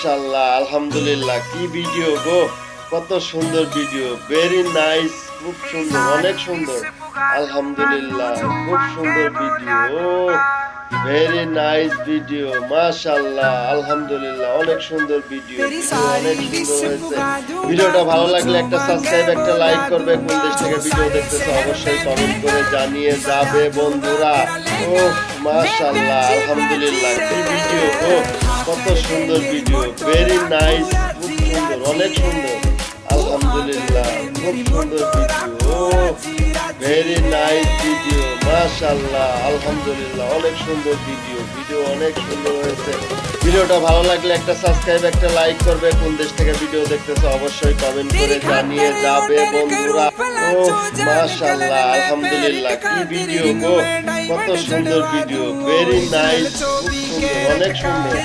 মাশাআল্লাহ, আলহামদুলিল্লাহ। কি ভিডিও গো, কত সুন্দর ভিডিও, ভেরি নাইস, খুব সুন্দর, অনেক সুন্দর। আলহামদুলিল্লাহ, খুব সুন্দর ভিডিও, ভেরি নাইস ভিডিও, মাশাআল্লাহ, আলহামদুলিল্লাহ, অনেক সুন্দর ভিডিও, অনেক সুন্দর হয়েছে। ভিডিওটা ভালো লাগলে একটা সাবস্ক্রাইব, একটা লাইক করবে। কোন দেশ থেকে ভিডিও দেখতেছো অবশ্যই কমেন্ট করে জানিয়ে যাবে বন্ধুরা। ও মাশাআল্লাহ, আলহামদুলিল্লাহ, কি ভিডিও গো, কত সুন্দর ভিডিও, ভেরি নাইস, খুব সুন্দর, অনেক সুন্দর। আলহামদুলিল্লাহ, খুব সুন্দর ভিডিও, ভেরি নাইস ভিডিও, মাশাআল্লাহ, আলহামদুলিল্লাহ, অনেক সুন্দর ভিডিও, অনেক সুন্দর হয়েছে। ভিডিওটা ভালো লাগলে একটা সাবস্ক্রাইব, একটা লাইক করবে। কোন দেশ থেকে ভিডিও দেখতেছো অবশ্যই কমেন্ট করে জানিয়ে যাবে বন্ধুরা। ও মাশাআল্লাহ, আলহামদুলিল্লাহ, কি ভিডিও গো, কত সুন্দর ভিডিও, ভেরি নাইস, খুব সুন্দর, অনেক সুন্দর।